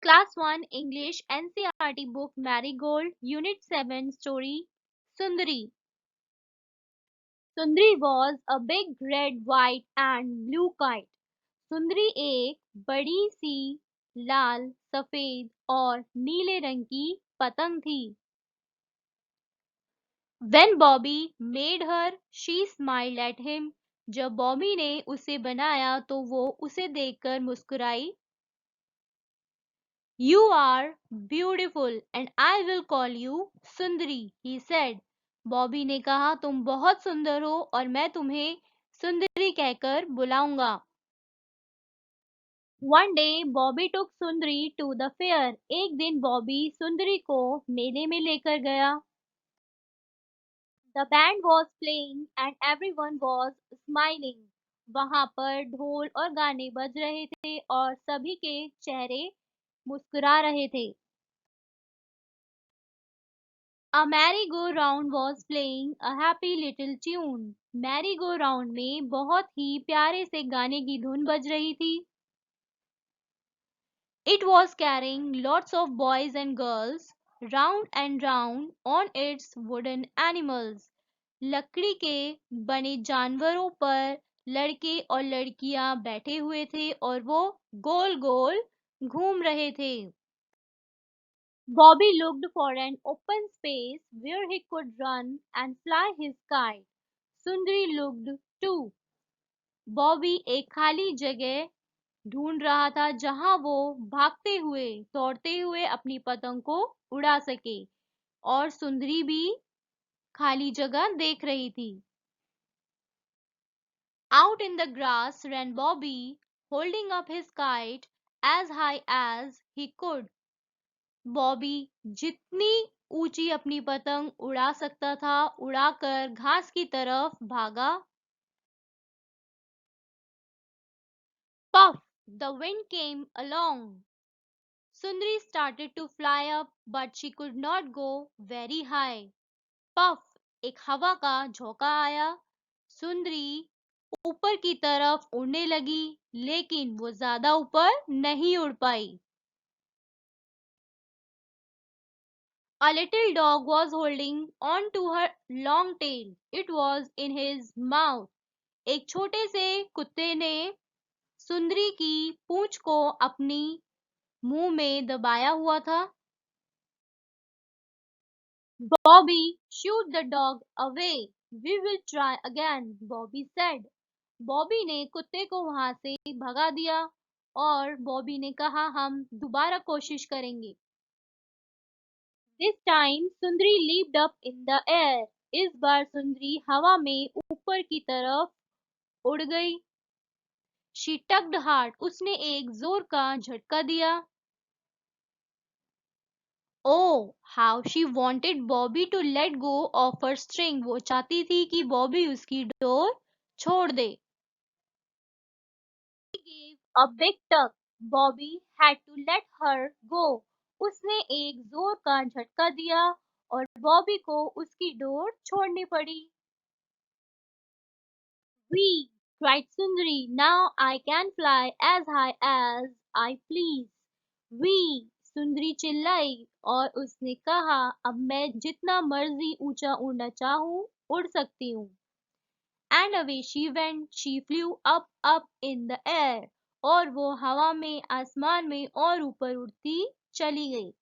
Class 1 English NCERT book Marigold, Unit 7 story Sundari. Sundari was a big red, white and blue kite. सुंदरी एक बड़ी सी लाल, सफेद और नीले रंग की पतंग थी. When Bobby made her, she smiled at him. जब बॉबी ने उसे बनाया तो वो उसे देखकर मुस्कुराई. You are beautiful and I will call you Sundari, he said. Bobby ने कहा तुम बहुत सुंदर हो और मैं तुम्हें सुंदरी कहकर बुलाऊंगा. One day Bobby took Sundari to the fair. एक दिन बॉबी सुंदरी को मेले में लेकर गया. The band was playing and everyone was smiling. वहां पर ढोल और गाने बज रहे थे और सभी के चेहरे मुस्कुरा रहे थे. A merry-go-round was playing a happy little tune. Merry-go-round में बहुत ही प्यारे से गाने की धुन बज रही थी. It was carrying lots of boys and girls round and round on its wooden animals. लकड़ी के बने जानवरों पर लड़के और लड़कियां बैठे हुए थे और वो गोल गोल घूम रहे थे. Bobby looked for an open space where he could run and fly his kite. Sundari looked too. Bobby एक खाली जगह ढूंढ रहा था जहां वो भागते हुए दौड़ते हुए अपनी पतंग को उड़ा सके और सुंदरी भी खाली जगह देख रही थी. Out in the grass ran Bobby, holding up his kite as high as he could. Bobby जितनी ऊंची अपनी पतंग उड़ा सकता था उड़ाकर घास की तरफ भागा. Puff! The wind came along. Sundari started to fly up, but she could not go very high. Puff! एक हवा का झोंका आया. सुंदरी ऊपर की तरफ उड़ने लगी, लेकिन वो ज्यादा ऊपर नहीं उड़ पाई. A little dog was holding on to her long tail. It was in his mouth. एक छोटे से कुत्ते ने सुंदरी की पूंछ को अपनी मुंह में दबाया हुआ था. Bobby, shoot the dog away. We will try again, Bobby said. Bobby ने कुत्ते को वहां से भगा दिया और बॉबी ने कहा हम दोबारा कोशिश करेंगे. This time Sundari leaped up in the air. इस बार सुंदरी हवा में ऊपर की तरफ उड़ गई. She tugged hard. उसने एक जोर का झटका दिया. Oh, how she wanted Bobby to let go of her string. वो चाहती थी कि बॉबी उसकी डोर छोड़ दे. She gave a big tug. Bobby had to let her go. उसने एक जोर का झटका दिया और बॉबी को उसकी डोर छोड़नी पड़ी. We, cried Sundari, now I can fly as high as I please. We, सुंदरी चिल्लाई और उसने कहा अब मैं जितना मर्जी ऊंचा उड़ना चाहूं उड़ सकती हूँ. And away she went. She flew up in the air. और वो हवा में आसमान में और ऊपर उड़ती चली गई.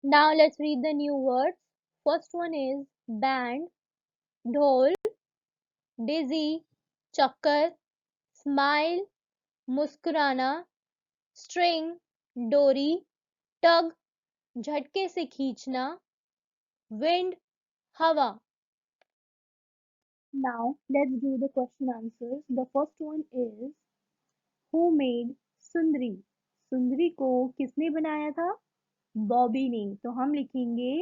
Now let's read the new words. First one is band, ढोल, dizzy, चक्कर, smile, मुस्कुराना, string, डोरी, tug, झटके से खींचना, wind, हवा. Now let's do the question answers. The first one is who made सुंदरी? सुंदरी को किसने बनाया था? बॉबी ने. तो हम लिखेंगे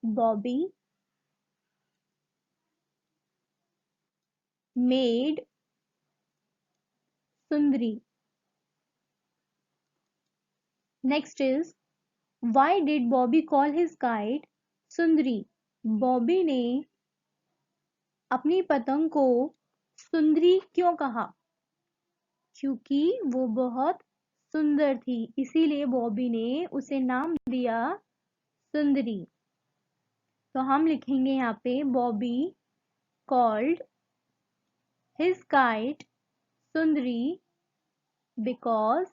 Bobby made Sundari. Next is why did Bobby call his kite सुंदरी? बॉबी ने अपनी पतंग को सुंदरी क्यों कहा? क्योंकि वो बहुत सुंदर थी, इसीलिए बॉबी ने उसे नाम दिया सुंदरी। तो हम लिखेंगे यहाँ पे Bobby called his kite Sundari because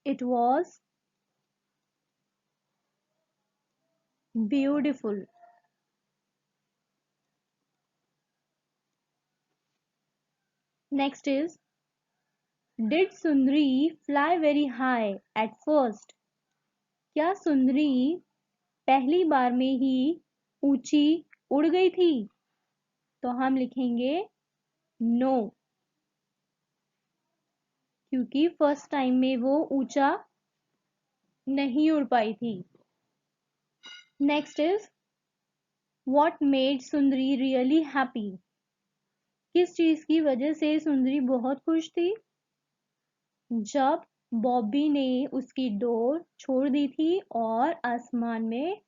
it was beautiful. Next is, did Sundari fly very high at first? क्या सुंदरी पहली बार में ही ऊंची उड़ गई थी? तो हम लिखेंगे नो, क्योंकि फर्स्ट टाइम में वो ऊंचा नहीं उड़ पाई थी। Next is, what made Sundari really happy? किस चीज की वजह से सुंदरी बहुत खुश थी? जब बॉबी ने उसकी डोर छोड़ दी थी और आसमान में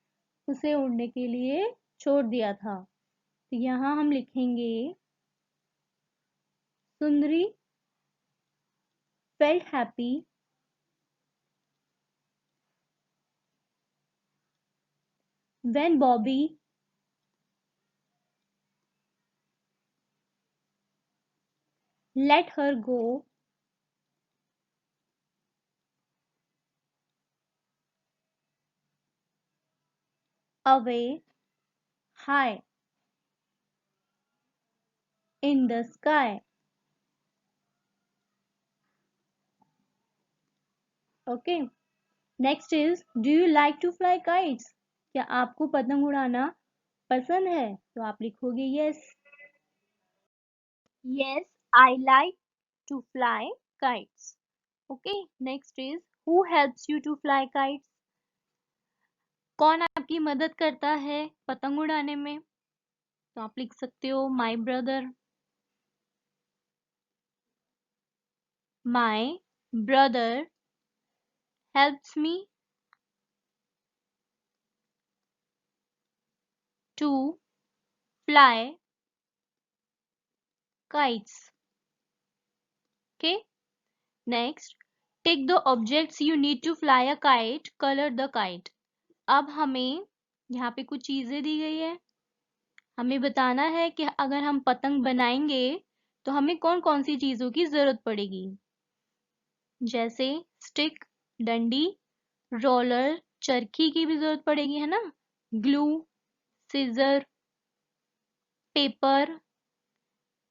उसे उड़ने के लिए छोड़ दिया था। तो यहाँ हम लिखेंगे सुंदरी felt happy when Bobby let her go away high in the sky. Okay. Next is, do you like to fly kites? क्या आपको पतंग उड़ाना पसंद है? तो आप लिखोगे yes. Yes, I like to fly kites. Okay. Next is, who helps you to fly kites? कौन आपकी मदद करता है पतंग उड़ाने में? तो आप लिख सकते हो my brother. My brother helps me to fly kites. Okay. Next, take the objects you need to fly a kite, color the kite. अब हमें यहाँ पे कुछ चीजें दी गई है, हमें बताना है कि अगर हम पतंग बनाएंगे तो हमें कौन कौन सी चीजों की जरूरत पड़ेगी। जैसे स्टिक, डंडी, रोलर, चरखी की भी जरूरत पड़ेगी, है ना, ग्लू, सीजर, पेपर,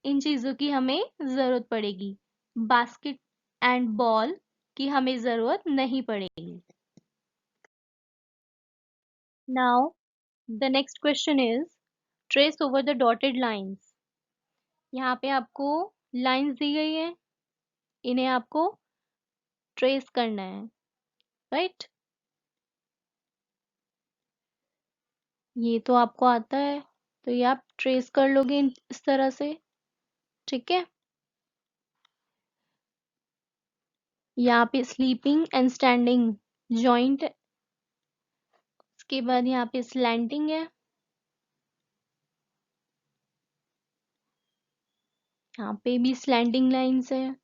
इन चीजों की हमें जरूरत पड़ेगी। बास्केट एंड बॉल की हमें जरूरत नहीं पड़ेगी। Now the next question is, trace over the dotted lines. यहाँ पे आपको लाइंस दी गई है, इन्हें आपको ट्रेस करना है, राइट? ये तो आपको आता है, तो ये आप ट्रेस कर लोगे इस तरह से, ठीक है। यहाँ पे स्लीपिंग एंड स्टैंडिंग जॉइंट, उसके बाद यहाँ पे स्लैंटिंग है, यहाँ पे भी स्लैंटिंग लाइंस है,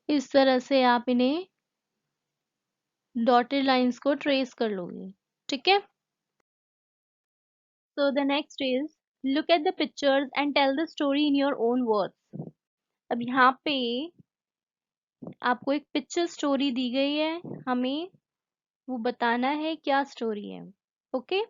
इस तरह से आप इन्हें डॉटेड लाइंस को ट्रेस कर लोगे, ठीक है। So the next is, look at the pictures and tell the story in your own words. अब यहाँ पे आपको एक पिक्चर स्टोरी दी गई है, हमें वो बताना है क्या स्टोरी है, okay.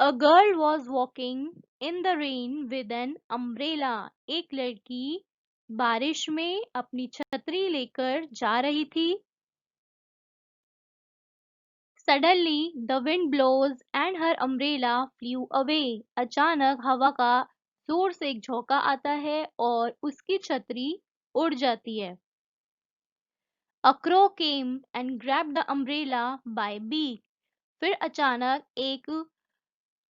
A girl was walking in the rain with an umbrella. एक लड़की बारिश में अपनी छतरी लेकर जा रही थी। Suddenly the wind blows and her umbrella flew away. अचानक हवा का जोर से एक झोंका आता है और उसकी छतरी उड़ जाती है। A crow came and grabbed the umbrella by beak. फिर अचानक एक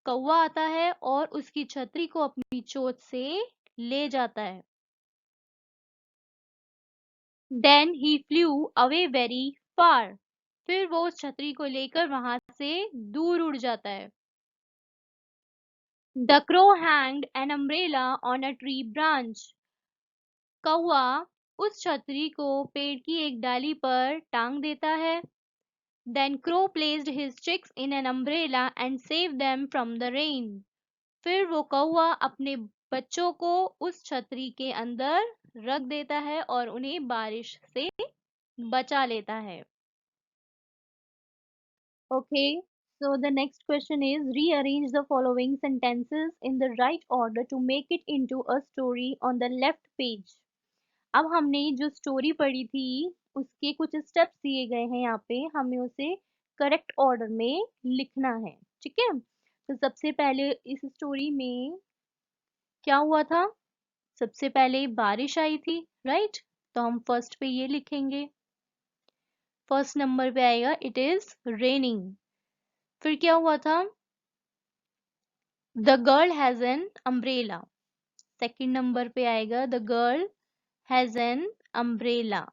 कौवा आता है और उसकी छतरी को अपनी चोंच से ले जाता है। Then he flew away very far. फिर वो उस छतरी को लेकर वहां से दूर उड़ जाता है. The crow hanged an umbrella on a tree branch. कौवा उस छतरी को पेड़ की एक डाली पर टांग देता है. Then crow placed his chicks in an umbrella and saved them from the rain. फिर वो कौवा अपने बच्चों को उस छतरी के अंदर रख देता है और उन्हें बारिश से बचा लेता है. Okay, so the next question is rearrange the following sentences in the right order to make it into a story on the left page. अब हमने जो स्टोरी पढ़ी थी उसके कुछ स्टेप्स दिए गए हैं यहाँ पे, हमें उसे करेक्ट ऑर्डर में लिखना है. ठीक है, तो सबसे पहले इस स्टोरी में क्या हुआ था? सबसे पहले बारिश आई थी, राइट? तो हम फर्स्ट पे ये लिखेंगे. फर्स्ट नंबर पे आएगा इट इज रेनिंग. फिर क्या हुआ था? The girl has an umbrella. Second number पे आएगा the girl has an umbrella.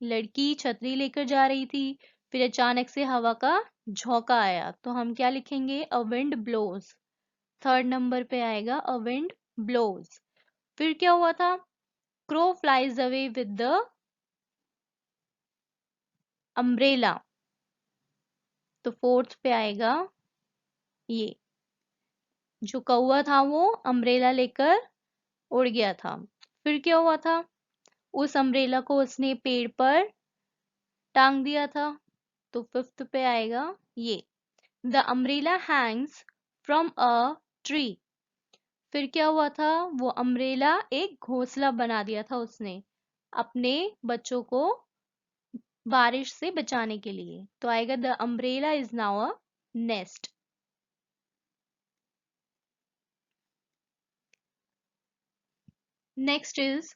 लड़की छतरी लेकर जा रही थी, फिर अचानक से हवा का झोंका आया, तो हम क्या लिखेंगे? A wind blows. Third number पे आएगा अ विंड ब्लोज. फिर क्या हुआ था? Crow flies away with the umbrella. तो फोर्थ पे आएगा ये, जो कौवा था वो अम्ब्रेला लेकर उड़ गया था. फिर क्या हुआ था? उस अम्ब्रेला को उसने पेड़ पर टांग दिया था. तो फिफ्थ पे आएगा ये, the umbrella Hanks from a tree. फिर क्या हुआ था? वो अम्ब्रेला एक घोंसला बना दिया था उसने अपने बच्चों को बारिश से बचाने के लिए. तो आएगा the umbrella is now a nest. Next is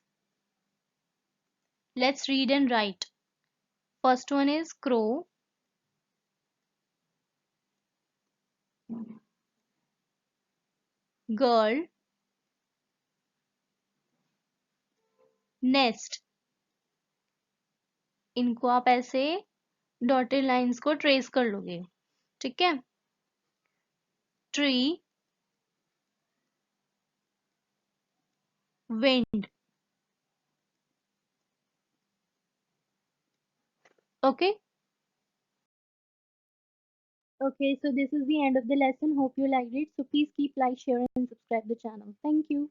let's read and right. First one is crow, girl, nest. इनको आप ऐसे डॉटेड लाइंस को ट्रेस कर लोगे. ठीक है. Tree, wind. Okay. Okay, so this is the end of the lesson. Hope you liked it. So please keep like, share and subscribe the channel. Thank you.